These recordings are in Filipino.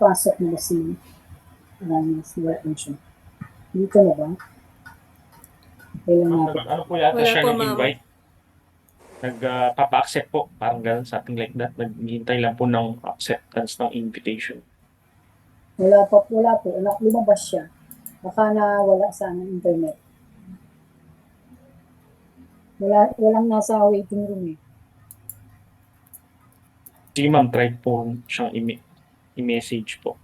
Nakapasok na ba si wala na siya. Dito na ba? Kailan natin? Ano po yata Wala siya po, ng ma'am. invite? Nagpapa-accept po, parang gano'n, something like that. Naghihintay lang po ng acceptance ng invitation. Wala po. Lumabas siya. Baka na wala sa internet. Walang nasa waiting room eh. Sige ma'am, try po siyang i-message po.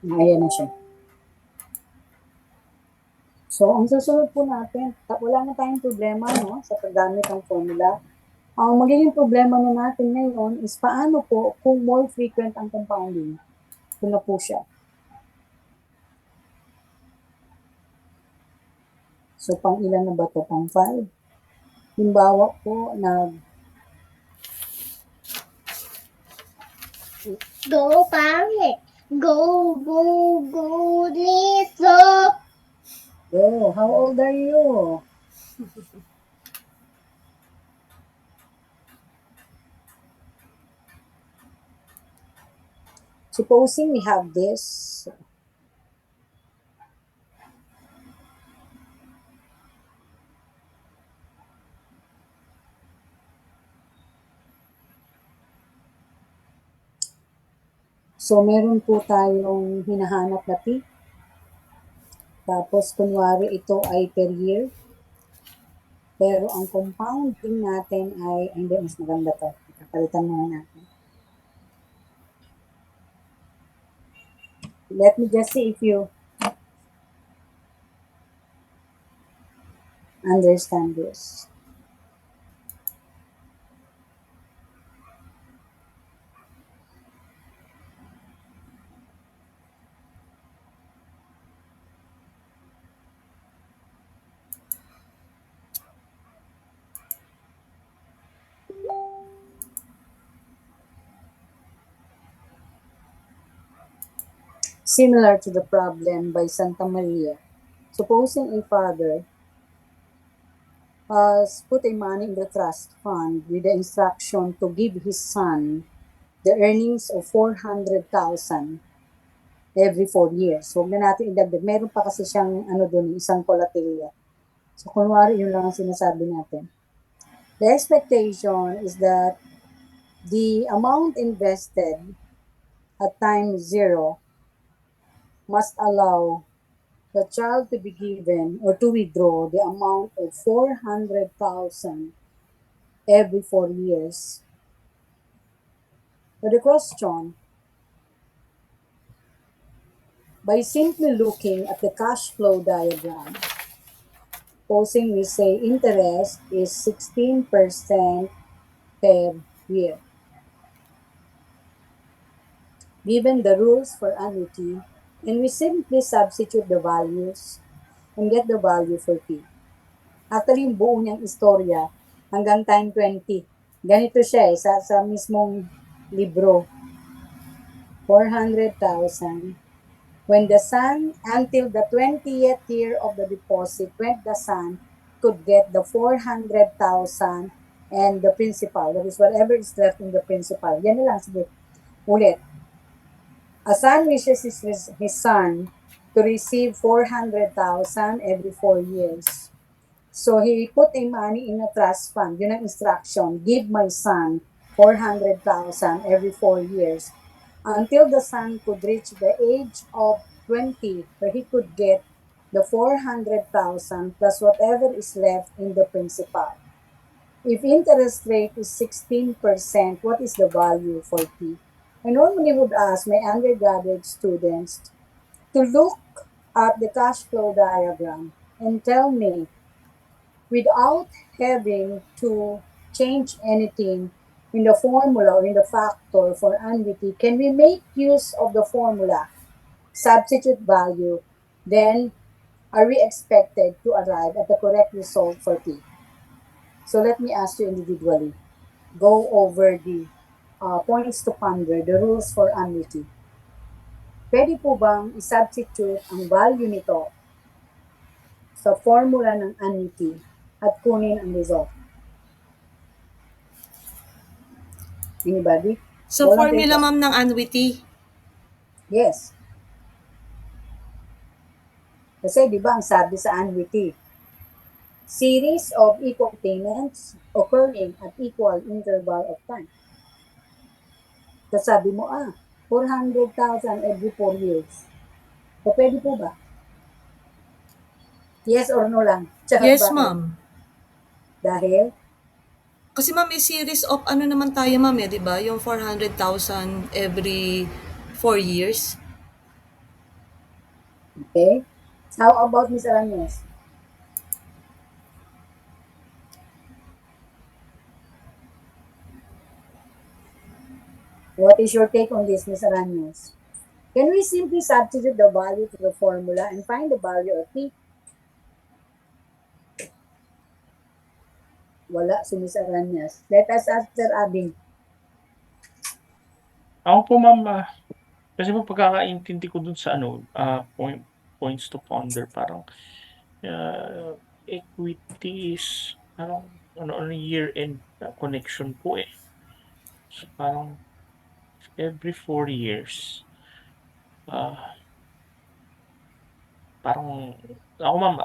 Ayan na siya. So, ang susunod po natin, wala na tayong problema no, sa paggamit ng formula. Ang magiging problema na natin ngayon is paano po kung more frequent ang compounding. Ito na po siya. So, pang ilan na ba ito? Pang 5. Halimbawa po, Go, pare. Go, Lisa. Go, how old are you? Supposing we have this. So, meron po tayong hinahanap na peak. Tapos, kunwari ito ay per year. Pero ang compounding natin ay, hindi, mas maganda to. Kapalitan muna natin. Let me just see if you understand this. Similar to the problem by Santa Maria. Supposing a father has put a money in the trust fund with the instruction to give his son the earnings of 400,000 every 4 years. So, huwag na natin idagdag. Meron pa kasi siyang isang collateral. So, kunwari, yun lang ang sinasabi natin. The expectation is that the amount invested at time 0 must allow the child to be given or to withdraw the amount of 400,000 every 4 years. But the question, by simply looking at the cash flow diagram, supposing we say interest is 16% per year. Given the rules for annuity, and we simply substitute the values and get the value for P. Actually, yung buo niyang istorya hanggang time 20. Ganito siya sa mismong libro. 400,000. When the son, until the 20th year of the deposit, when the son could get the 400,000 and the principal, that is whatever is left in the principal. Yan na lang, sige. Ulit. A son wishes his son to receive 400,000 every 4 years. So he put a money in a trust fund. Yun ang instruction. Give my son 400,000 every 4 years until the son could reach the age of 20 where he could get the 400,000 plus whatever is left in the principal. If interest rate is 16%, what is the value for P? I normally would ask my undergraduate students to look at the cash flow diagram and tell me, without having to change anything in the formula or in the factor for annuity, can we make use of the formula, substitute value, then are we expected to arrive at the correct result for P? So let me ask you individually. Go over the points to ponder, the rules for annuity. Pwede po bang i-substitute ang value nito sa formula ng annuity at kunin ang result? Anybody? So, Walang formula, take-off. ma'am, ng annuity. Yes. Kasi di ba ang sabi sa annuity, series of equal payments occurring at equal interval of time. Sasabi mo, 400,000 every 4 years. So, pwede po ba? Yes or no lang? Tsaka Yes, bakit? ma'am. Dahil, Kasi ma'am, may series of ano naman tayo, ma'am, di ba? Yung 400,000 every 4 years. okay? How about Ms. Arañez? What is your take on this, Ms. Arañez? Can we simply substitute the value to the formula and find the value of P? Wala si Ms. Arañez. Let us ask Sir Abing. Ako po ma'am, kasi po pagkakaintindi ko dun sa points to ponder parang equity is parang year-end connection po eh. So parang every 4 years, ah, parang ako ma'am,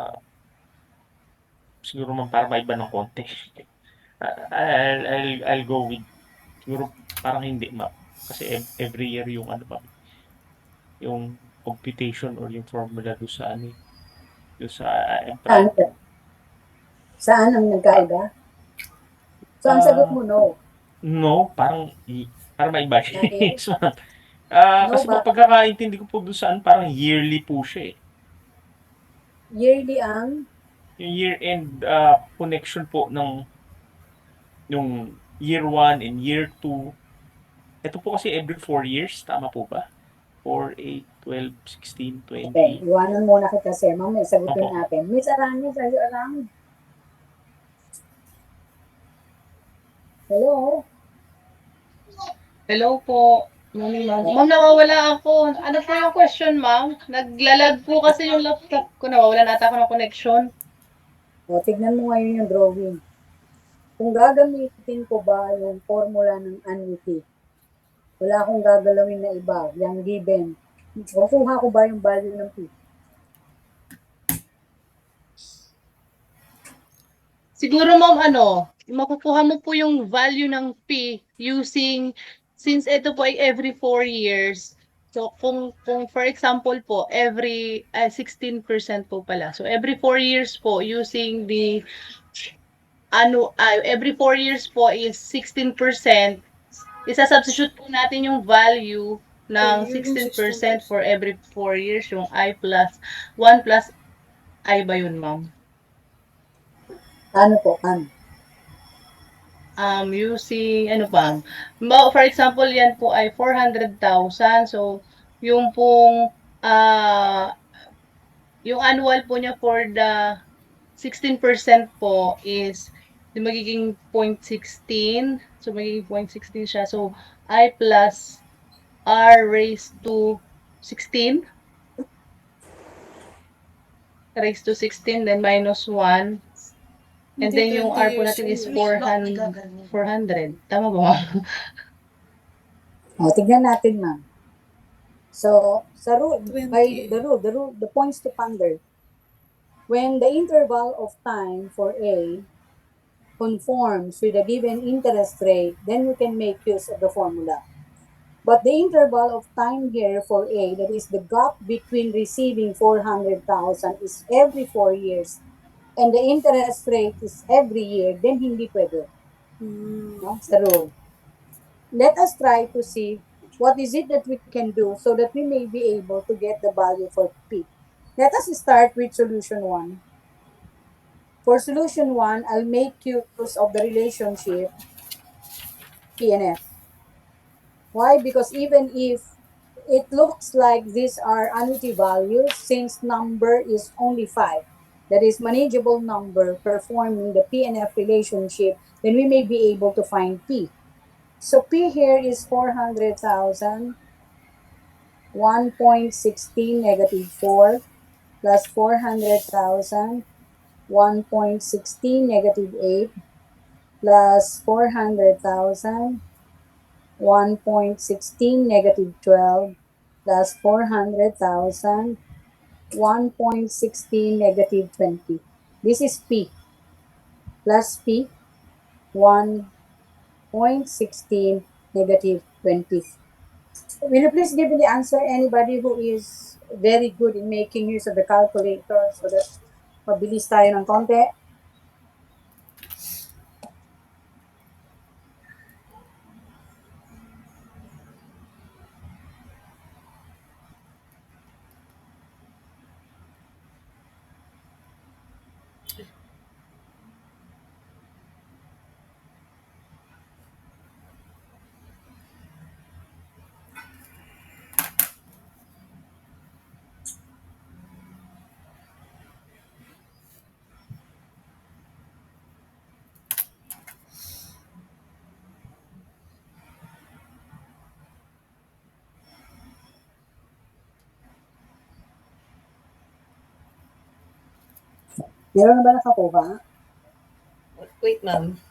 siguro ma'am para maiba ng konti. I'll go with siguro parang hindi ma'am. Kasi every year yung ma'am, yung computation or yung formula do sa do sa I'm Saan, trying to saan ang nagkaiba? So, ang sagot mo, no. no, parang maiba. Dahil, Yes, ma'am. no, Kasi po bakit? pagkakaintindi ko po doon saan parang yearly po siya eh. Yearly ang Yung year-end connection po ng yung year 1 and year 2. Ito po kasi every 4 years, tama po ba? 4, 8, 12, 16, okay, 20. iwanan muna kita kasi mamaya sagutin Opo. natin. Miss Arañez, are you around? Hello? Hello po. Morning, ma'am. Ma'am, nawawala ako. Ano po yung question, ma'am? Naglalag po kasi yung laptop ko. Nawawala nata ako ng connection. O, tignan mo ngayon yung drawing. Kung gagamitin ko ba yung formula ng annuity, wala akong gagalawin na iba, yung given. Kukuha ko ba yung value ng P? Siguro, ma'am, makukuha mo po yung value ng P using, since ito po ay every 4 years, so kung for example po, every 16% po pala. So every 4 years po using the every 4 years po is 16%. Isa-substitute po natin yung value ng 16% for every 4 years, yung I plus 1 plus I ba yun, ma'am? Ano po? Ano? Using, for example, yan po ay 400,000. So, yung pong, yung annual po niya for the 16% po is magiging 0.16. So, magiging 0.16 siya. So, I plus R raised to 16. Raised to 16, then minus 1. And then yung R po natin is 400. Tama ba, ma'am? O, tignan natin, ma'am. So, sa rule, by the rule, the points to ponder. When the interval of time for A conforms with a given interest rate, then we can make use of the formula. But the interval of time here for A, that is the gap between receiving 400,000 is every 4 years, and the interest rate is every year, then hindi pwede. No? Sa rule. Let us try to see what is it that we can do so that we may be able to get the value for P. Let us start with solution 1. For solution 1, I'll make use of the relationship P and F. Why? Because even if it looks like these are annuity values, since number is only 5, that is manageable number performing the P and F relationship, then we may be able to find P. So P here is 400,000, 1.16 negative 4 plus 400,000, 1.16 negative 8 plus 400,000, 1.16 negative 12 plus 400,000 1.16 negative 20. This is P plus P 1.16 negative 20. Will you please give me the answer? Anybody who is very good in making use of the calculator so that mabilis tayo ng konti. Meron na ba nakakuha? Wait, ma'am.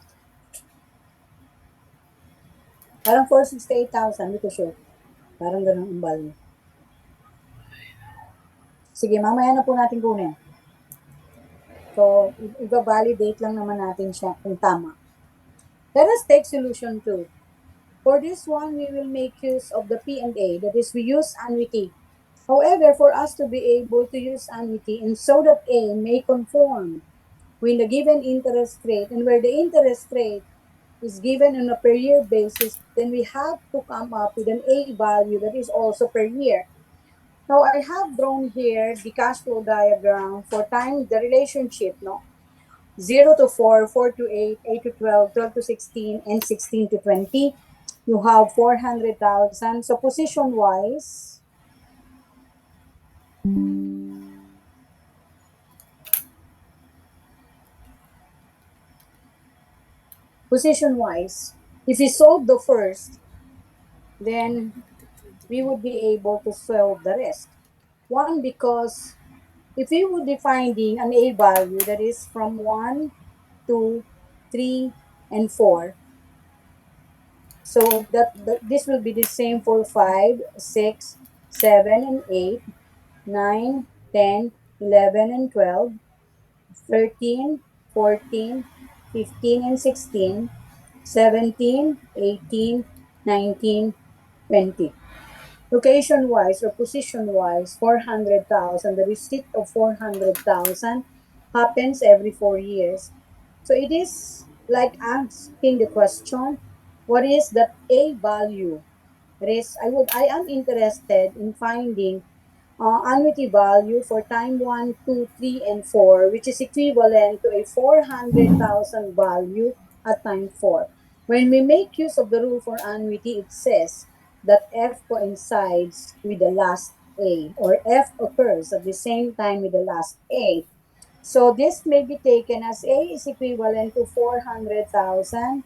Parang 468,000, hindi ko sure. Parang ganun ang value. Sige, mamaya na po natin kunin. So, i-validate lang naman natin siya kung tama. Let us take solution 2. For this one, we will make use of the P and A, that is, we use annuity. However, for us to be able to use annuity and so that A may conform with the given interest rate, and where the interest rate is given on a per year basis, then we have to come up with an A value that is also per year. Now, I have drawn here the cash flow diagram for time, the relationship, no? 0 to 4, 4 to 8, 8 to 12, 12 to 16, and 16 to 20. You have 400,000. So position-wise, if we solve the first, then we would be able to solve the rest. One, because if we would be finding an A value that is from 1, 2, 3, and 4, so that this will be the same for 5, 6, 7, and 8, 9, 10, 11, and 12, 13, 14, 15, and 16, 17, 18, 19, 20. Location-wise or position-wise, 400,000, the receipt of 400,000 happens every 4 years. So it is like asking the question, what is that A value? That is, I am interested in finding annuity value for time 1, 2, 3, and 4, which is equivalent to a 400,000 value at time 4. When we make use of the rule for annuity, it says that F coincides with the last A, or F occurs at the same time with the last A. So this may be taken as A is equivalent to 400,000,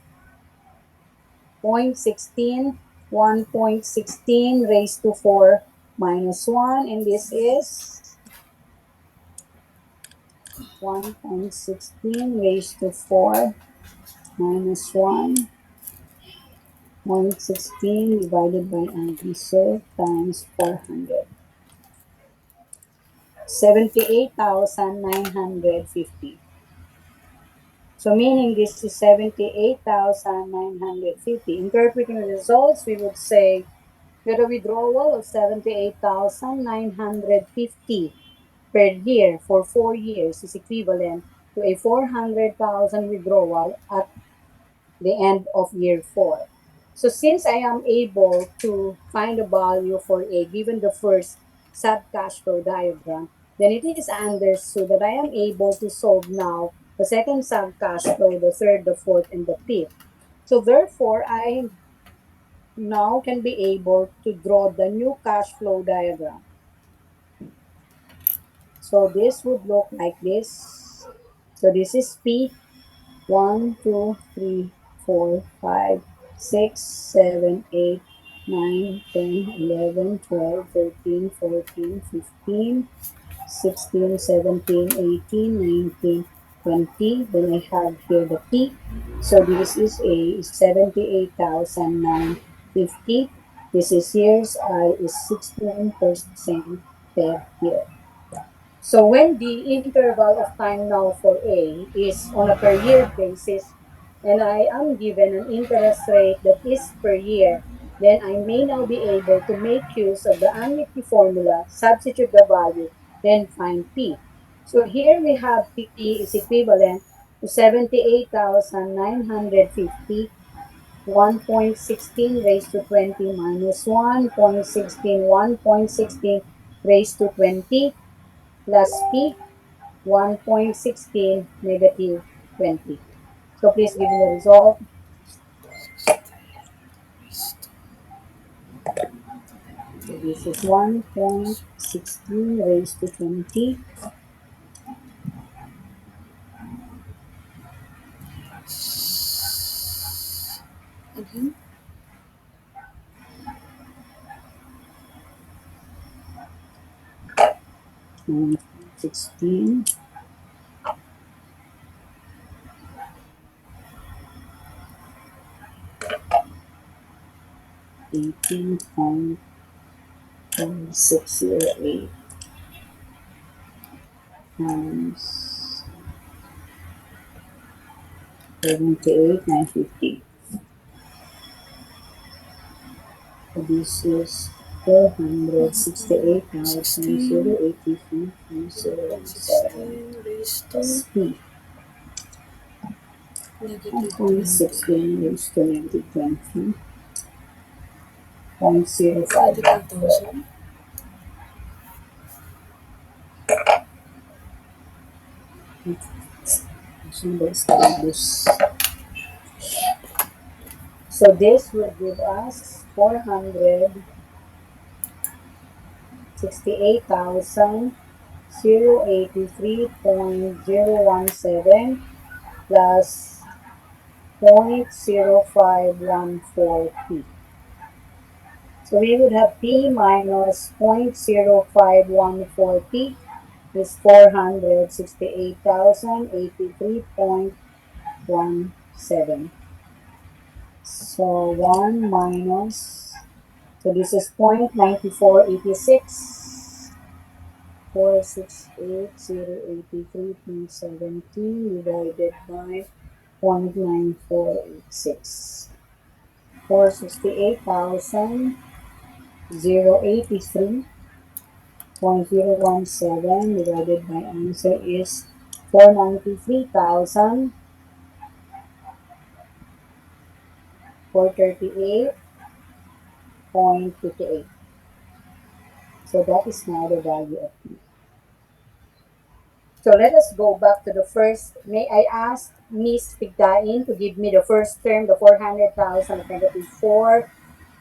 0.16, 1.16 raised to 4 minus 1, and this is 1.16 raised to 4 minus 1, 0.16 divided by answer times 400. 78,950. So meaning this is 78,950. Interpreting the results, we would say that a withdrawal of 78,950 per year for 4 years is equivalent to a 400,000 withdrawal at the end of year 4. So since I am able to find a value for A given the first sub-cash flow diagram, then it is understood that I am able to solve now the second sub-cash flow, the third, the fourth, and the fifth. So therefore, I now can be able to draw the new cash flow diagram. So this would look like this. So this is P, 1, 2, 3, 4, 5, 6, 7, 8, 9, 10, 11, 12, 13, 14, 15, 16, 17, 18, 19, 20. Then I have here the P. So this is A, 78,950. 50. This is years, I is 16% per year. So when the interval of time now for A is on a per year basis, and I am given an interest rate that is per year, then I may now be able to make use of the annuity formula, substitute the value, then find P. So here we have P is equivalent to 78,950, 1.16 raised to 20 minus 1.16, 1.16 raised to 20 plus P, 1.16 negative 20. So please give me the result. So this is 1.16 raised to 20. Ano yun? And 16. $18.608 times 78,950. So this is 468,083.017 raised to SP. negative 1.16 raised to negative 20. 0.05. 25,000. So this will give us 468,083.017 plus 0.0514p. So we would have p minus 0.0514p is 468,083.17. So 1 minus, so this is 0.9486. 468,083.17 divided by 0.9486. 468,083.017 divided by answer is 493,438.58. So that is now the value of P. So let us go back to the first. May I ask Miss Pigdain to give me the first term, the 400,000 of negative 4.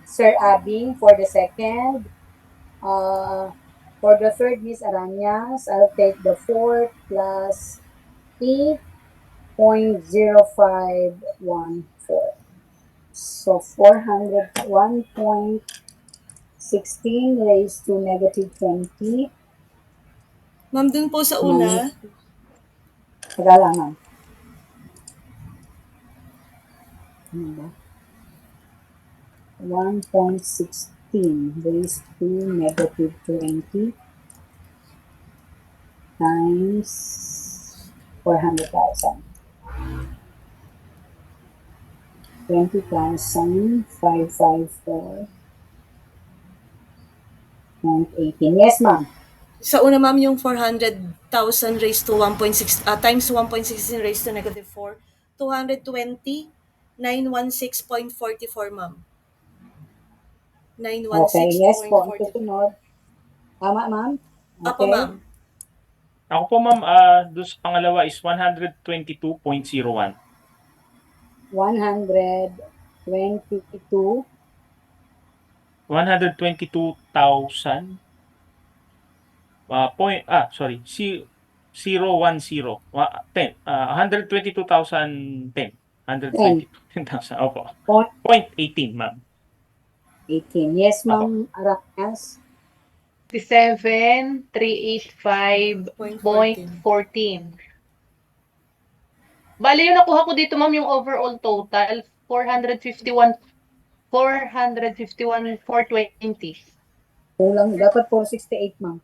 Sir Abing for the second. For the third, Miss Aranyas, I'll take the 4 plus P 0.0514. So 401.16 raised to negative 20. Ma'am, dun po sa una, Tagala, ma'am. Ano ba? 1.16 raised to negative 20 times 400,000. 20,554.18. Yes, ma'am. sa una ma'am yung 400,000 raised to 1.6 times 1.16 raised to negative 4, 220,916.44 ma'am. Okay, yes po. Ang 916.44. susunod. Tama, ma'am? Apo Okay. ma'am. Ako po ma'am, doon sa pangalawa is 122.01. 122. 122,000 sorry, 010. 10. 122,010. 122,000. Opo. Point 0.18, ma'am. 18. Yes, Apo. ma'am. Aranyas. 57,385.14. Bali, yung nakuha ko dito, ma'am, yung overall total, 451 451,420. Kulang. Dapat 468, ma'am.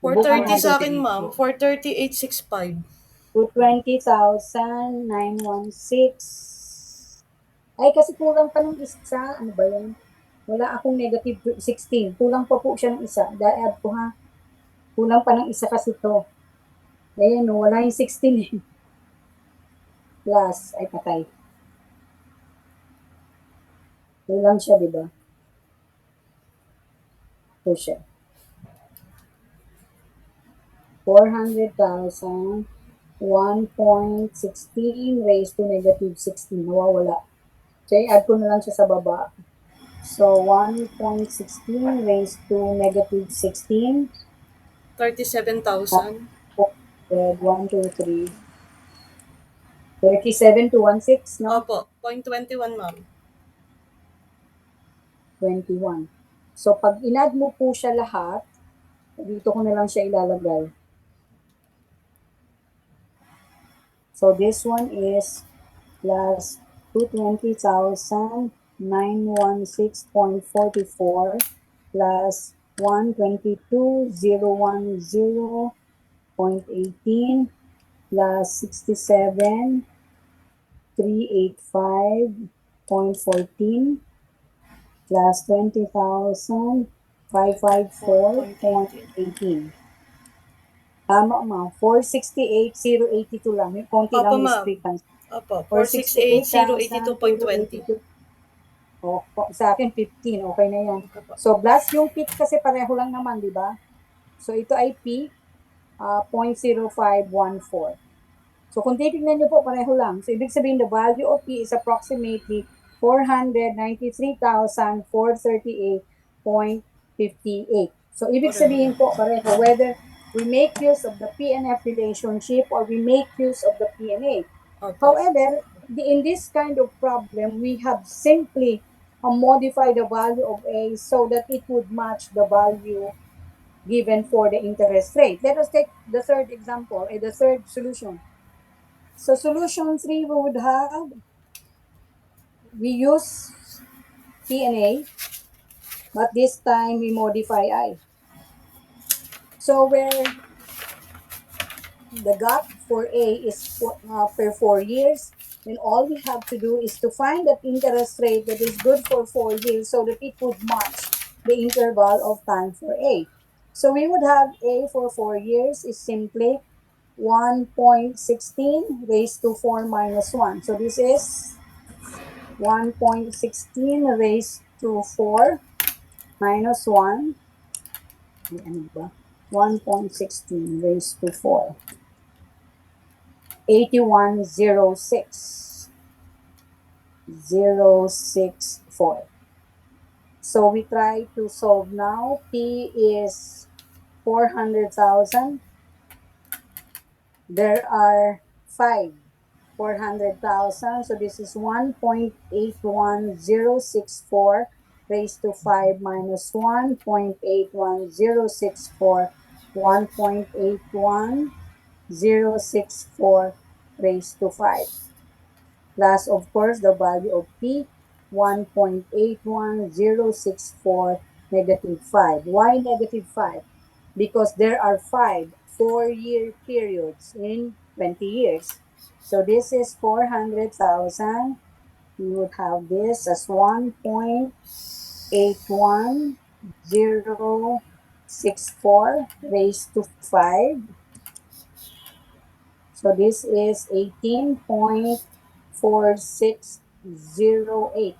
430 sa akin, 168. ma'am. 430,865. 220,916. Ay, kasi kulang pa ng isa. Ano ba yan? Wala akong negative 16. Kulang pa po siya ng isa. Da-add ko ha. Kulang pa ng isa kasi to. Ayan, no, wala yung 16 eh. Plus, ay patay. Kulang siya, di ba? Ito siya. 400,000, 1.16 raised to negative 16. Nawawala. So, i-add ko na lang siya sa baba. So, 1.16 raised to negative 16. 37,000. 1, 2, 3. 37 to 16, no? Opo, 0.21, ma'am. 21. So, pag in-add mo po siya lahat, dito ko na lang siya ilalagay. So, this one is plus 220,916.44 plus 122,010.18 plus 67,385.14 plus 20,554.18. Tama, ma'am. 468,082 lang. May konti Opo, lang ma'am. discrepancy. Opo, 468,082.20. O, sa akin, 15. Okay na yan. So, plus yung peak kasi pareho lang naman, di ba? So, ito ay peak, 0.0514. So, kung titignan nyo po, pareho lang. So, ibig sabihin, the value of P is approximately 493,438.58. So, ibig sabihin po, pareho, whether we make use of the PNF relationship or we make use of the PNA. Opo. However, in this kind of problem, we have simply modified the value of A so that it would match the value given for the interest rate. Let us take the third example, the third solution. So solution 3, we would have, we use PNA, but this time we modify I. So where the gap for A is per 4 years, then all we have to do is to find that interest rate that is good for 4 years so that it would match the interval of time for A. So we would have A for 4 years is simply 1.16 raised to 4 minus 1. So this is 1.16 raised to 4 minus 1. Ano ba? 1.16 raised to 4. 8106. 064. So we try to solve now. P is 400,000. There are 5 400,000. So this is 1.81064 raised to 5 minus 1.81064. 1.81064 raised to 5. Plus, of course, the value of P, 1.81064 negative 5. Why negative 5? Because there are 5 4-year periods in 20 years. So this is 400,000. We would have this as 1.81064 raised to 5. So this is 18.4608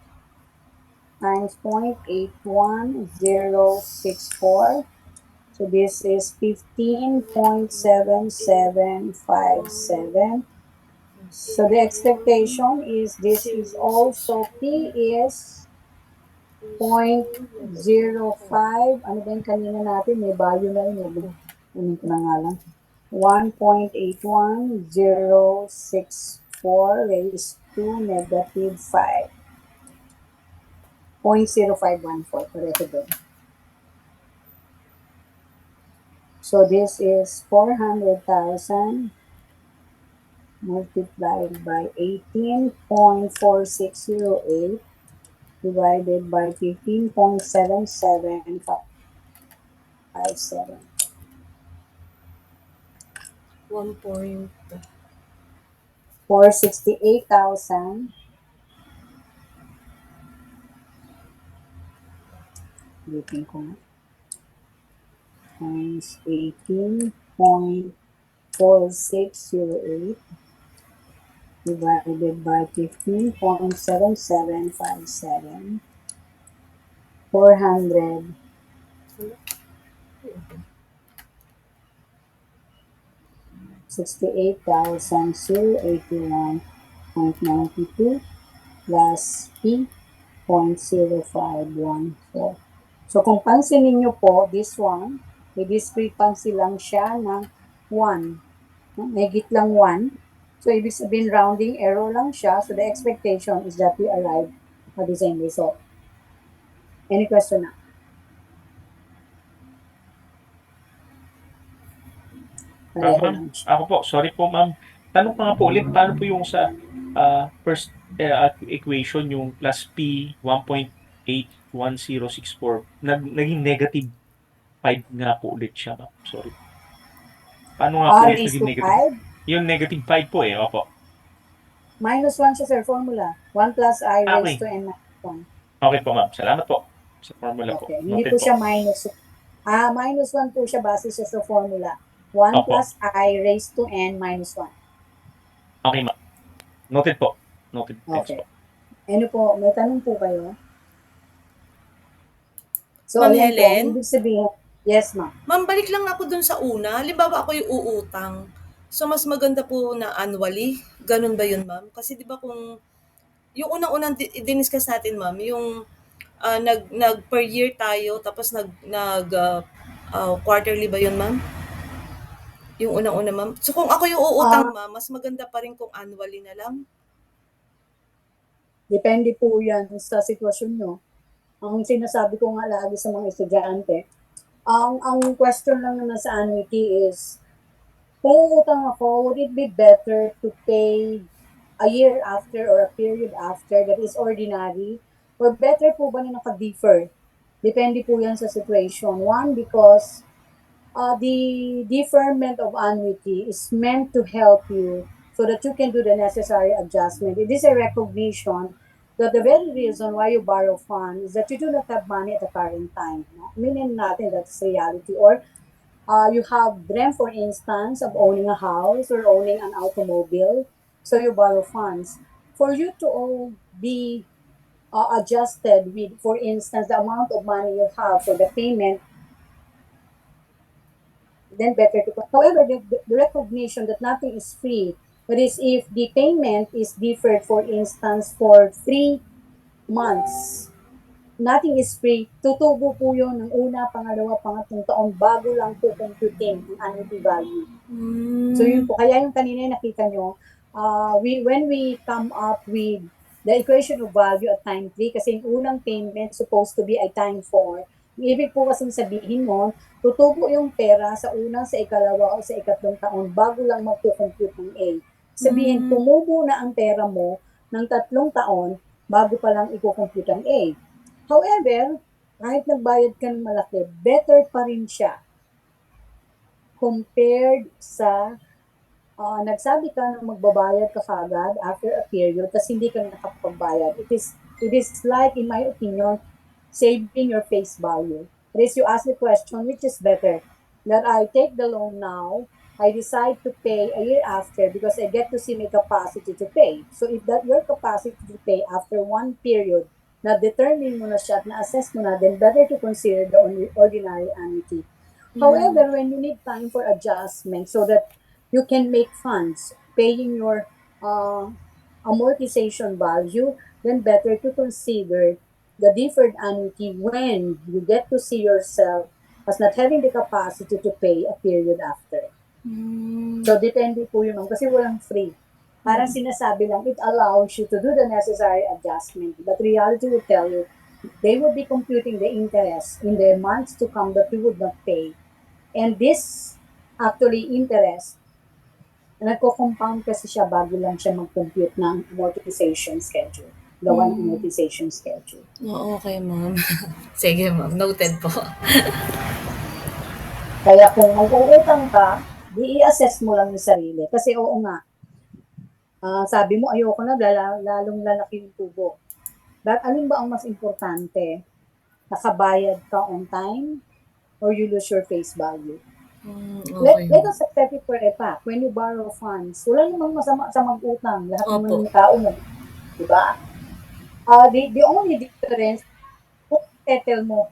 times 0.81064. So this is 15.7757. So the expectation is this is also P is 0.05. Ano ba yung kanina natin? May value na yun. Unin ko na nga lang. 1.81064 raised to negative 5. 0.0514. Pareho doon. So this is 400,000 multiplied by 18.4608 divided by 15.7757. 1 point. 468,000. Ulitin ko nga. Times 18.4608 divided by 15.7757. 400. $68,081.92 plus P.0514. So kung pansinin nyo po, this one, may discrepancy lang siya ng 1. Megit lang 1. So ibig sabihin rounding error lang siya. So the expectation is that we arrive at the same result. Any question na? Pareho Ma'am, lang siya. ako po, sorry po ma'am. Tanong pa nga po ulit, paano po yung sa first equation, yung plus P 1.81064, naging negative 5 nga po ulit siya, ma'am. Sorry. Paano nga po ulit Raised naging to negative? 5. Yung negative 5 po eh, opo. Minus 1 siya, sir, formula. 1 plus I raised Okay. to n minus 1. Okay po ma'am, salamat po sa formula po. Okay, hindi Noted po po. siya minus. Minus 1 po siya base siya sa formula. 1 Opo. plus I raised to n minus 1. Okay ma'am. Noted po. Noted. Thanks Okay. po. Ano po, may tanong po kayo? So, Ma'am ayan po, Helen? ang ibig sabihin, yes ma'am. Ma'am, balik lang ako dun sa una. Halimbawa ako yung uutang. So, mas maganda po na annually. Ganun ba yun, ma'am? Kasi di ba kung yung unang-unang diniscuss natin, ma'am, yung nag per year tayo, tapos quarterly ba yun, ma'am? Yung unang-una, ma'am. So, kung ako yung uutang, ma'am, mas maganda pa rin kung annually na lang. Depende po yan sa sitwasyon nyo. Ang sinasabi ko nga lagi sa mga estudyante, ang question lang naman sa annuity is, kung utang ako, would it be better to pay a year after or a period after that is ordinary? Or better po ba na naka-defer? Depende po yan sa situation. One, because the deferment of annuity is meant to help you so that you can do the necessary adjustment. It is a recognition that the very reason why you borrow funds is that you do not have money at the current time. No? Meaning natin that's reality. Or you have dreamt, for instance, of owning a house or owning an automobile, so you borrow funds. For you to be adjusted with, for instance, the amount of money you have for the payment, then better to. However, the recognition that nothing is free, but is if the payment is deferred, for instance, for 3 months, nothing is free. Tutubo po yun ng una, pangalawa, pangatlong taon bago lang po computing ang annuity value. So yun po, kaya yung kanina nakita nyo, when we come up with the equation of value at time 3, kasi yung unang payment supposed to be ay time 4, ibig po kasing sabihin mo, tutubo yung pera sa unang, sa ikalawa, o sa ikatlong taon bago lang magpo-compute ng A. Sabihin, tumubo na ang pera mo ng 3 taon bago pa lang i-compute ang A. However, kahit nagbayad ka ng malaki, better pa rin siya compared sa nagsabi ka na magbabayad ka kagad after a period tapos hindi ka nakapagbayad. It is like, in my opinion, saving your face value. At least you ask the question, which is better? That I take the loan now, I decide to pay a year after because I get to see my capacity to pay. So if that your capacity to pay after one period, na-determine mo na siya at na-assess mo na, then better to consider the ordinary annuity. However, when you need time for adjustment so that you can make funds paying your amortization value, then better to consider the deferred annuity when you get to see yourself as not having the capacity to pay a period after. So, depende po yun, kasi walang free. Parang sinasabi lang, it allows you to do the necessary adjustment. But reality will tell you, they will be computing the interest in the months to come that you would not pay. And this, actually, interest, nagko-compound kasi siya bago lang siya mag-compute ng amortization schedule. gawa ng amortization schedule. Oo, okay, ma'am. Sige, ma'am. Noted po. Kaya kung mag-uutang ka, di i-assess mo lang yung sarili. Kasi oo nga, sabi mo ayoko na, lalong lalaki yung tubo. But alin ba ang mas importante? Nakabayad ka on time or you lose your face value? Okay. Let us accept it for a fact. When you borrow funds, wala namang masama sa mag-utang. Lahat Opo. naman ng tao mo. Diba? The only difference, kung settle mo.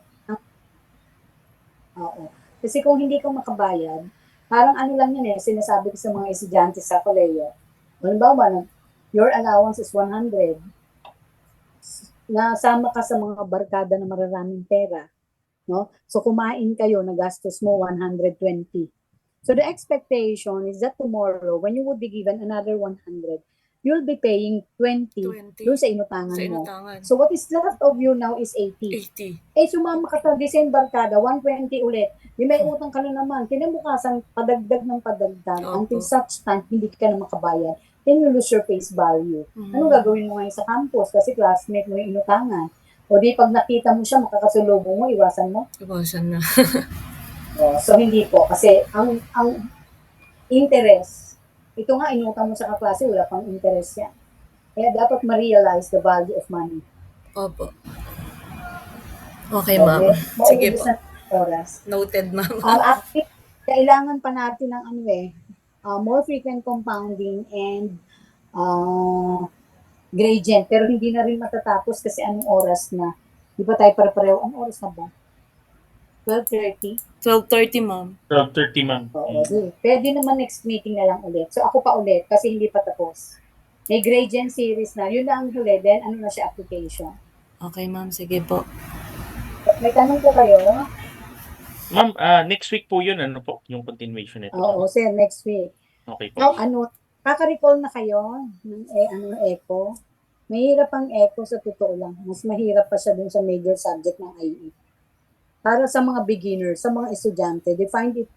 Oo. Kasi kung hindi ka makabayad, parang ano lang yun sinasabi ko sa mga estudyante sa koleyo. Halimbawa, your allowance is 100. Nasama ka sa mga barkada na mararaming pera. No? So kumain kayo, nagastos mo 120. So the expectation is that tomorrow, when you would be given another 100, you'll be paying 20 doon sa inutangan Sa mo. inutangan. So what is left of you now is 80. 80. Sumama ka sa design barkada, 120 ulit. Yung may utang ka na naman, kinabukasan, padagdag ng padagdag, Opo. until such time, hindi ka na makabayad. Then you lose your face value. Anong gagawin mo ngayon sa campus? Kasi classmate mo yung inutangan. O di pag nakita mo siya, makakasulubong mo, iwasan mo. Iwasan na. So hindi po. Kasi ang interest, ito nga inutang mo sa kaklase, wala pang interest yan. Kaya dapat ma-realize the value of money. Opo. Okay, ma'am. Sige po. Oras. Noted, ma'am. Actually, kailangan pa natin ng more frequent compounding and gradient. Pero hindi na rin matatapos kasi anong oras na. Di ba tayo pareho? Anong oras na ba? 12:30? 12:30, ma'am. 12:30, ma'am. Oo. Pwede naman next meeting na lang ulit. So ako pa ulit kasi hindi pa tapos. May gradient series na. Yun na ang huli. Then ano na siya application. Okay, ma'am. Sige po. May tanong po kayo? Ma'am, next week po yun, ano po, yung continuation nito. Oo, sir, next week. Okay po. Kaka-recall na kayo ng echo? Mahirap ang echo sa totoo lang. Mas mahirap pa siya dun sa major subject ng IE. Para sa mga beginners, sa mga estudyante, they find it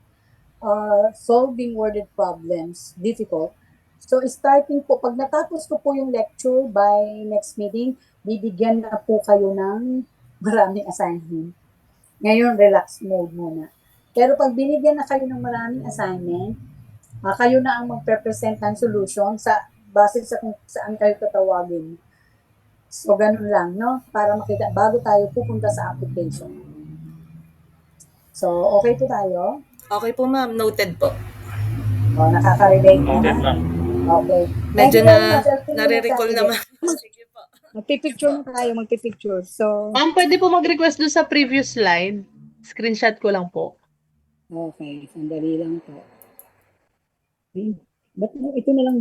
solving worded problems difficult. So starting po, pag natapos ko po yung lecture by next meeting, bibigyan na po kayo ng maraming assignment. Ngayon, relax mode muna. Pero pag binigyan na kayo ng maraming assignment, kayo na ang magpe-present ng solution base sa kung saan kayo tatawagin. So, ganun lang, no? Para makita, bago tayo pupunta sa application. So, okay po tayo? Okay po, ma'am. Noted po. Nakaka-relate na. Noted, ma'am. Okay. Medyo Thank you very much. nare-recall naman. Sige po. Magpipicture na tayo, magpipicture. So, Ma'am, pwede po mag-request doon sa previous slide. Screenshot ko lang po. okay. Sandali lang po. Ba't ito na lang ba?